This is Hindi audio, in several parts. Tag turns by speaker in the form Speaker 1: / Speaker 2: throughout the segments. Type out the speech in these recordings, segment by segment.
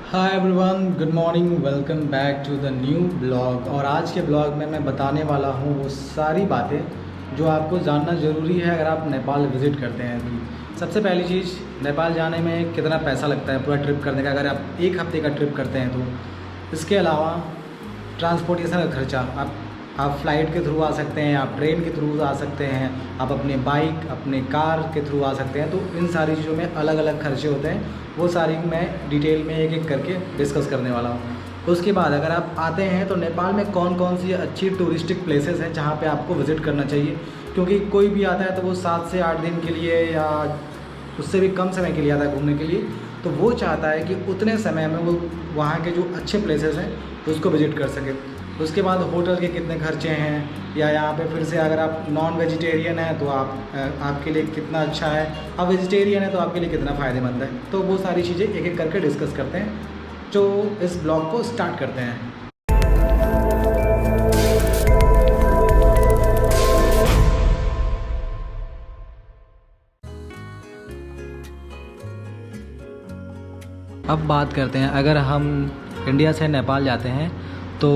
Speaker 1: Hi everyone, good morning, welcome back to the new blog. और आज के ब्लॉग में मैं बताने वाला हूँ वो सारी बातें जो आपको जानना ज़रूरी है अगर आप नेपाल विज़िट करते हैं तो। सबसे पहली चीज़, नेपाल जाने में कितना पैसा लगता है पूरा ट्रिप करने का, अगर आप एक हफ़्ते का ट्रिप करते हैं तो। इसके अलावा ट्रांसपोर्टेशन का खर्चा, आप फ़्लाइट के थ्रू आ सकते हैं, आप ट्रेन के थ्रू आ सकते हैं, आप अपने बाइक अपने कार के थ्रू आ सकते हैं। तो इन सारी चीज़ों में अलग अलग खर्चे होते हैं, वो सारी मैं डिटेल में एक एक करके डिस्कस करने वाला हूँ। उसके बाद अगर आप आते हैं तो नेपाल में कौन कौन सी अच्छी टूरिस्टिक प्लेसेस हैं जहाँ पे आपको विज़िट करना चाहिए, क्योंकि कोई भी आता है तो वो 7 से 8 दिन के लिए या उससे भी कम समय के लिए आता है घूमने के लिए। तो वो चाहता है कि उतने समय में वो वहाँ के जो अच्छे प्लेसेस हैं उसको विज़िट कर सके। उसके बाद होटल के कितने खर्चे हैं, या यहाँ पे फिर से अगर आप नॉन वेजिटेरियन हैं तो आपके लिए कितना अच्छा है, आप वेजिटेरियन हैं तो आपके लिए कितना फ़ायदेमंद है। तो वो सारी चीज़ें एक एक करके डिस्कस करते हैं, जो इस ब्लॉग को स्टार्ट करते हैं। अब बात करते हैं, अगर हम इंडिया से नेपाल जाते हैं तो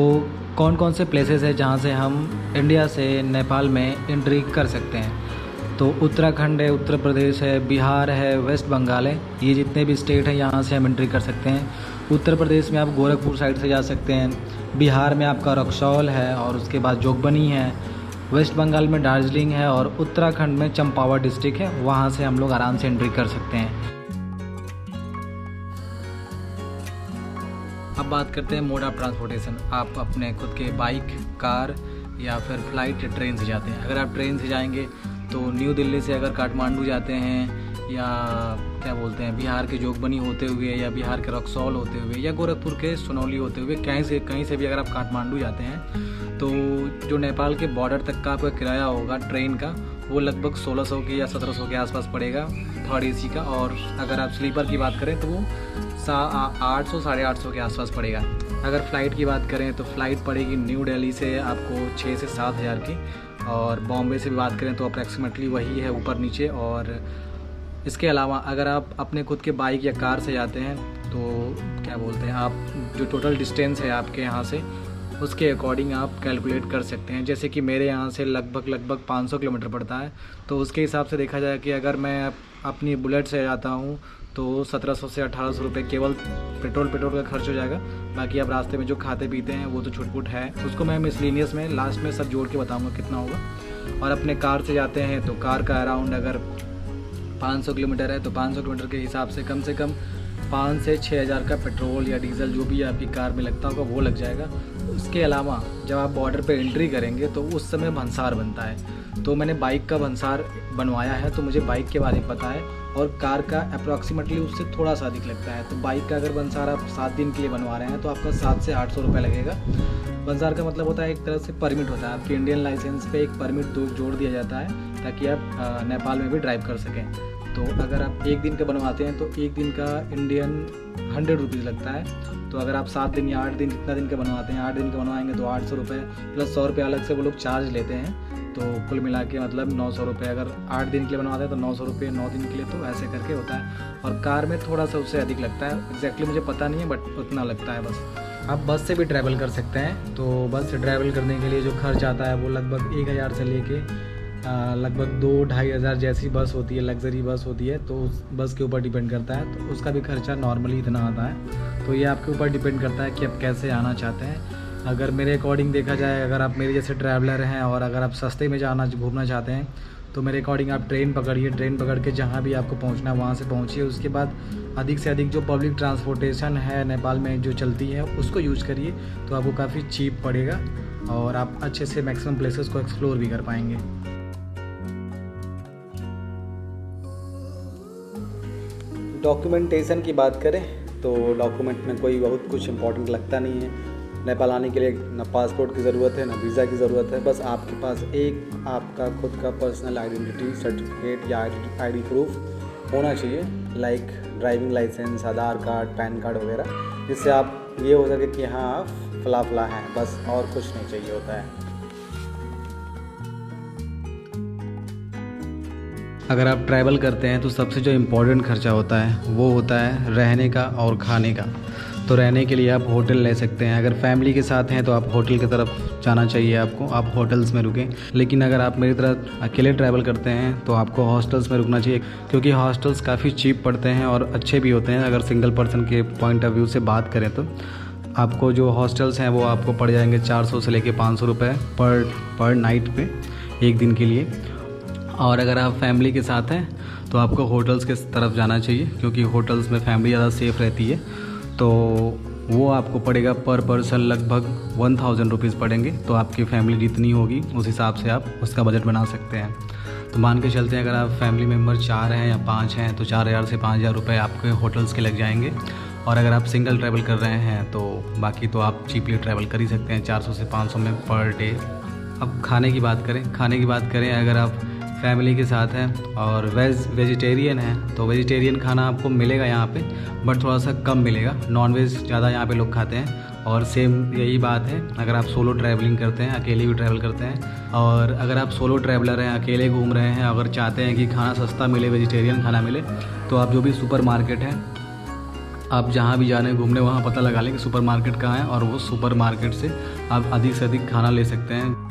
Speaker 1: कौन कौन से प्लेसेस है जहाँ से हम इंडिया से नेपाल में एंट्री कर सकते हैं। तो उत्तराखंड है, उत्तर प्रदेश है, बिहार है, वेस्ट बंगाल है, ये जितने भी स्टेट हैं यहाँ से हम एंट्री कर सकते हैं। उत्तर प्रदेश में आप गोरखपुर साइड से जा सकते हैं, बिहार में आपका रक्सौल है और उसके बाद जोगबनी है, वेस्ट बंगाल में दार्जिलिंग है और उत्तराखंड में चंपावत डिस्ट्रिक्ट है, वहाँ से हम लोग आराम से एंट्री कर सकते हैं। अब बात करते हैं मोड ऑफ ट्रांसपोर्टेशन। आप अपने खुद के बाइक, कार या फिर फ्लाइट या ट्रेन से जाते हैं। अगर आप ट्रेन से जाएंगे तो न्यू दिल्ली से अगर काठमांडू जाते हैं या क्या बोलते हैं बिहार के जोगबनी होते हुए या बिहार के रक्सौल होते हुए या गोरखपुर के सुनौली होते हुए कहीं से भी अगर आप काठमांडू जाते हैं तो जो नेपाल के बॉर्डर तक का आपका किराया होगा ट्रेन का वो लगभग 1600 की या 1700 के आसपास पड़ेगा थर्ड एसी का। और अगर आप स्लीपर की बात करें तो वो 800 850 के आसपास पड़ेगा। अगर फ़्लाइट की बात करें तो फ़्लाइट पड़ेगी न्यू दिल्ली से आपको 6 से 7 हज़ार की, और बॉम्बे से भी बात करें तो अप्रॉक्सीमेटली वही है ऊपर नीचे। और इसके अलावा अगर आप अपने खुद के बाइक या कार से जाते हैं तो क्या बोलते हैं आप जो टोटल डिस्टेंस है आपके यहाँ से उसके अकॉर्डिंग आप कैलकुलेट कर सकते हैं। जैसे कि मेरे यहाँ से लगभग 500 किलोमीटर पड़ता है, तो उसके हिसाब से देखा जाए कि अगर मैं अपनी बुलेट से जाता हूँ तो 1700 से 1800 रुपये केवल पेट्रोल का खर्च हो जाएगा। बाकी आप रास्ते में जो खाते पीते हैं वो तो छुटपुट है, उसको मैं मिसलिनियस में लास्ट में सब जोड़ के बताऊँगा कितना होगा। और अपने कार से जाते हैं तो कार का अराउंड अगर 500 किलोमीटर है तो 500 किलोमीटर के हिसाब से कम 5 से 6 हज़ार का पेट्रोल या डीजल जो भी आपकी कार में लगता होगा वो लग जाएगा। उसके अलावा जब आप बॉर्डर पे एंट्री करेंगे तो उस समय भंसार बनता है, तो मैंने बाइक का भंसार बनवाया है तो मुझे बाइक के बारे में पता है। और कार का अप्रॉक्सीमेटली उससे थोड़ा सा अधिक लगता है। तो बाइक का अगर भंसार आप 7 दिन के लिए बनवा रहे हैं तो आपका 700 से 800 रुपये लगेगा। भंसार का मतलब होता है एक तरह से परमिट होता है, आपके इंडियन लाइसेंस पे एक परमिट जोड़ दिया जाता है ताकि आप नेपाल में भी ड्राइव कर सकें। तो अगर आप एक दिन का बनवाते हैं तो एक दिन का इंडियन 100 रुपीज़ लगता है। तो अगर आप 7 दिन या 8 दिन जितना दिन का बनवाते हैं 8 दिन का बनवाएंगे तो 800 रुपये प्लस 100 रुपये अलग से वो लोग चार्ज लेते हैं। तो कुल मिला के मतलब 900 रुपये। अगर 8 दिन के लिए बनवाते हैं तो 900 रुपये 9 दिन के लिए, तो ऐसे करके होता है। और कार में थोड़ा सा उससे अधिक लगता है, एग्जैक्टली मुझे पता नहीं है बट उतना लगता है बस। आप बस से भी ट्रैवल कर सकते हैं, तो बस से ट्रैवल करने के लिए जो खर्च आता है वो लगभग 1000 से लेके लगभग 2-2.5 हज़ार जैसी बस होती है, लग्जरी बस होती है, तो उस बस के ऊपर डिपेंड करता है। तो उसका भी खर्चा नॉर्मली इतना आता है। तो ये आपके ऊपर डिपेंड करता है कि आप कैसे आना चाहते हैं। अगर मेरे अकॉर्डिंग देखा जाए, अगर आप मेरे जैसे ट्रैवलर हैं और अगर आप सस्ते में घूमना चाहते हैं तो मेरे अकॉर्डिंग आप ट्रेन पकड़िए। ट्रेन पकड़ के जहाँ भी आपको पहुँचना है वहाँ से पहुँचिए। उसके बाद अधिक से अधिक जो पब्लिक ट्रांसपोर्टेशन है नेपाल में जो चलती है उसको यूज़ करिए, तो आपको काफ़ी चीप पड़ेगा और आप अच्छे से मैक्सिमम प्लेसेस को एक्सप्लोर भी कर पाएंगे। डॉक्यूमेंटेशन की बात करें तो डॉक्यूमेंट में कोई बहुत कुछ इंपॉर्टेंट लगता नहीं है। नेपाल आने के लिए ना पासपोर्ट की ज़रूरत है ना वीज़ा की ज़रूरत है, बस आपके पास एक आपका खुद का पर्सनल आइडेंटिटी सर्टिफिकेट या आईडी प्रूफ होना चाहिए, लाइक ड्राइविंग लाइसेंस, आधार कार्ड, पैन कार्ड वगैरह, जिससे आप ये हो सके कि हाँ आप फला हैं, बस और कुछ नहीं चाहिए होता है। अगर आप ट्रैवल करते हैं तो सबसे जो इम्पोर्टेंट खर्चा होता है वो होता है रहने का और खाने का। तो रहने के लिए आप होटल ले सकते हैं। अगर फैमिली के साथ हैं तो आप होटल की तरफ जाना चाहिए आपको, आप होटल्स में रुकें। लेकिन अगर आप मेरी तरह अकेले ट्रैवल करते हैं तो आपको हॉस्टल्स में रुकना चाहिए, क्योंकि हॉस्टल्स काफ़ी चीप पड़ते हैं और अच्छे भी होते हैं। अगर सिंगल पर्सन के पॉइंट ऑफ व्यू से बात करें तो आपको जो हॉस्टल्स हैं वो आपको पड़ जाएंगे 400 से लेके 500 रुपये पर नाइट पे, एक दिन के लिए। और अगर आप फैमिली के साथ हैं तो आपको होटल्स के तरफ जाना चाहिए, क्योंकि होटल्स में फैमिली ज़्यादा सेफ़ रहती है। तो वो आपको पड़ेगा पर पर्सन लगभग 1000 रुपीज़ पड़ेंगे। तो आपकी फैमिली जितनी होगी उस हिसाब से आप उसका बजट बना सकते हैं। तो मान के चलते हैं अगर आप फैमिली मेम्बर 4 हैं या 5 हैं तो 4000 से 5000 रुपये आपके होटल्स के लग जाएंगे। और अगर आप सिंगल ट्रैवल कर रहे हैं तो बाकी तो आप चीपली ट्रैवल कर ही सकते हैं 400 से 500 में पर डे। अब खाने की बात करें अगर आप फैमिली के साथ हैं और वेजिटेरियन हैं तो वेजिटेरियन खाना आपको मिलेगा यहाँ पे, बट थोड़ा सा कम मिलेगा। नॉन वेज ज़्यादा यहाँ पे लोग खाते हैं। और सेम यही बात है अगर आप सोलो ट्रैवलिंग करते हैं, अकेले भी ट्रैवल करते हैं, और अगर आप सोलो ट्रैवलर हैं, अकेले घूम रहे हैं, अगर चाहते हैं कि खाना सस्ता मिले, वेजिटेरियन खाना मिले, तो आप जो भी सुपर मार्केट है, आप जहाँ भी जाने घूमने वहाँ पता लगा लें कि सुपर मार्केट कहाँ है, और वो सुपर मार्केट से आप अधिक से अधिक खाना ले सकते हैं।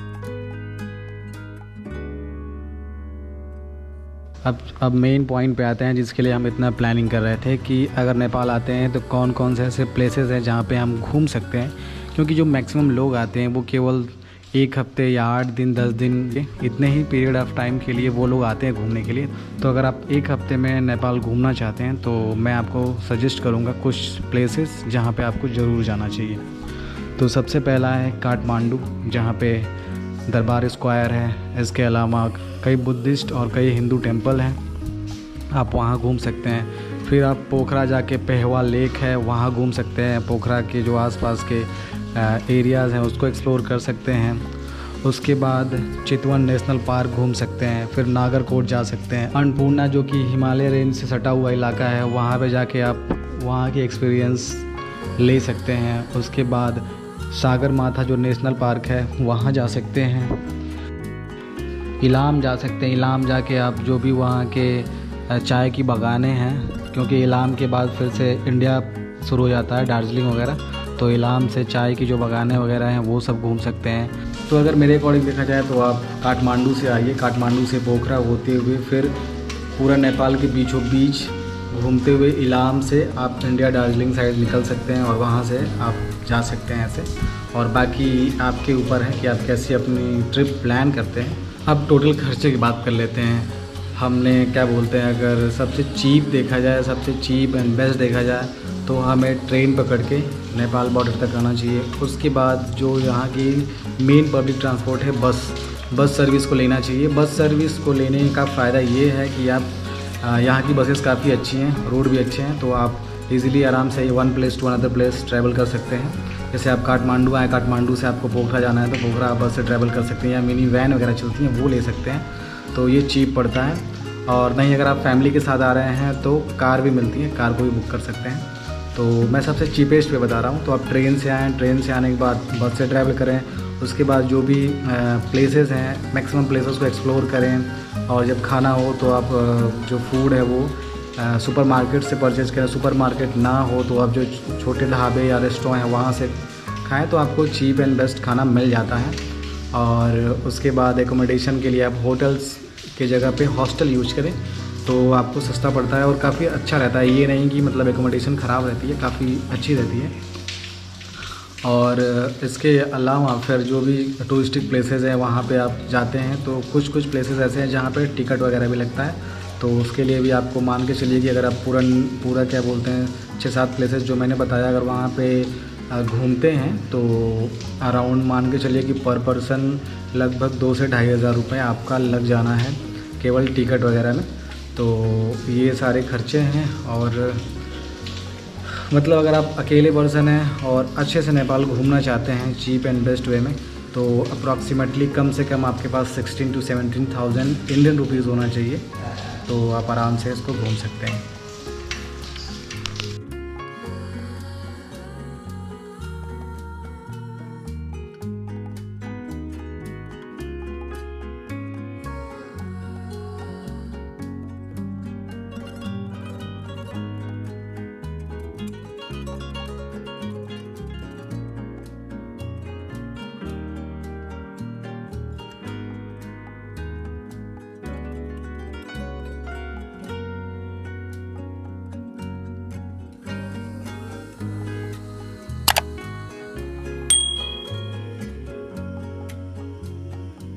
Speaker 1: अब मेन पॉइंट पे आते हैं जिसके लिए हम इतना प्लानिंग कर रहे थे कि अगर नेपाल आते हैं तो कौन कौन से ऐसे प्लेसेस हैं जहाँ पे हम घूम सकते हैं। क्योंकि जो मैक्सिमम लोग आते हैं वो केवल 1 हफ्ते या 8 दिन 10 दिन इतने ही पीरियड ऑफ टाइम के लिए वो लोग आते हैं घूमने के लिए। तो अगर आप 1 हफ्ते में नेपाल घूमना चाहते हैं तो मैं आपको सजेस्ट करूँगा कुछ प्लेसेस जहाँ पर आपको ज़रूर जाना चाहिए। तो सबसे पहला है काठमांडू, जहाँ पे दरबार स्क्वायर है। इसके अलावा कई बुद्धिस्ट और कई हिंदू टेम्पल हैं, आप वहाँ घूम सकते हैं। फिर आप पोखरा जाके पेहवा लेक है वहाँ घूम सकते हैं। पोखरा के जो आसपास के एरियाज़ हैं उसको एक्सप्लोर कर सकते हैं। उसके बाद चितवन नेशनल पार्क घूम सकते हैं। फिर नागरकोट जा सकते हैं। अन्नपूर्णा जो कि हिमालय रेंज से सटा हुआ इलाका है, वहाँ पे जाके आप वहाँ की एक्सपीरियंस ले सकते हैं। उसके बाद सागर माथा जो नेशनल पार्क है वहाँ जा सकते हैं। इलाम जा सकते हैं। इलाम जाके आप जो भी वहाँ के चाय की बागानें हैं, क्योंकि इलाम के बाद फिर से इंडिया शुरू हो जाता है, दार्जिलिंग वगैरह, तो इलाम से चाय की जो बागानें वगैरह हैं वो सब घूम सकते हैं। तो अगर मेरे अकॉर्डिंग देखा जाए तो आप काठमांडू से आइए, काठमांडू से पोखरा होते हुए फिर पूरा नेपाल के बीचों बीच घूमते हुए इलाम से आप इंडिया दार्जिलिंग साइड निकल सकते हैं और वहाँ से आप जा सकते हैं ऐसे। और बाकी आपके ऊपर है कि आप कैसे अपनी ट्रिप प्लान करते हैं। अब टोटल खर्चे की बात कर लेते हैं। हमने क्या बोलते हैं, अगर सबसे चीप देखा जाए, सबसे चीप एंड बेस्ट देखा जाए तो हमें ट्रेन पकड़ के नेपाल बॉर्डर तक आना चाहिए। उसके बाद जो यहाँ की मेन पब्लिक ट्रांसपोर्ट है, बस सर्विस को लेना चाहिए। बस सर्विस को लेने का फ़ायदा ये है कि आप यहाँ की बसेस काफ़ी अच्छी हैं, रोड भी अच्छे हैं, तो आप इजीली आराम से one place to another place travel कर सकते हैं। जैसे आप काठमांडू आए, काठमांडू से आपको पोखरा जाना है तो पोखरा आप बस से ट्रैवल कर सकते हैं, या मिनी वैन वगैरह चलती हैं वो ले सकते हैं, तो ये चीप पड़ता है। और नहीं, अगर आप फैमिली के साथ आ रहे हैं तो कार भी मिलती है, कार को भी बुक कर सकते हैं। तो मैं सबसे चीपेस्ट पे बता रहा हूँ। तो आप ट्रेन से आएँ, ट्रेन से आने के बाद बस से ट्रैवल करें। उसके बाद जो भी प्लेसेस हैं, मैक्सिमम प्लेसेस को एक्सप्लोर करें। और जब खाना हो तो आप जो फूड है वो सुपर मार्केट से परचेज़ करें। सुपर मार्केट ना हो तो आप जो छोटे ढाबे या रेस्टोरेंट हैं वहाँ से खाएं, तो आपको चीप एंड बेस्ट खाना मिल जाता है। और उसके बाद एकोमोडेशन के लिए आप होटल्स के जगह पे हॉस्टल यूज करें तो आपको सस्ता पड़ता है और काफ़ी अच्छा रहता है। ये नहीं कि मतलब एकोमोडेशन ख़राब रहती है, काफ़ी अच्छी रहती है। और इसके अलावा फिर जो भी टूरिस्टिक प्लेसेस हैं वहाँ पे आप जाते हैं तो कुछ प्लेसेस ऐसे हैं जहाँ पे टिकट वगैरह भी लगता है, तो उसके लिए भी आपको मान के चलिए कि अगर आप पूरा क्या बोलते हैं 6-7 प्लेसेस जो मैंने बताया अगर वहाँ पे घूमते हैं तो अराउंड मान के चलिए कि पर पर्सन लगभग 2 से 2500 रुपये आपका लग जाना है केवल टिकट वगैरह में। तो ये सारे खर्चे हैं। और मतलब अगर आप अकेले पर्सन हैं और अच्छे से नेपाल घूमना चाहते हैं चीप एंड बेस्ट वे में, तो अप्रॉक्सीमेटली कम से कम आपके पास 16,000 to 17,000 इंडियन रुपीज़ होना चाहिए, तो आप आराम से इसको घूम सकते हैं।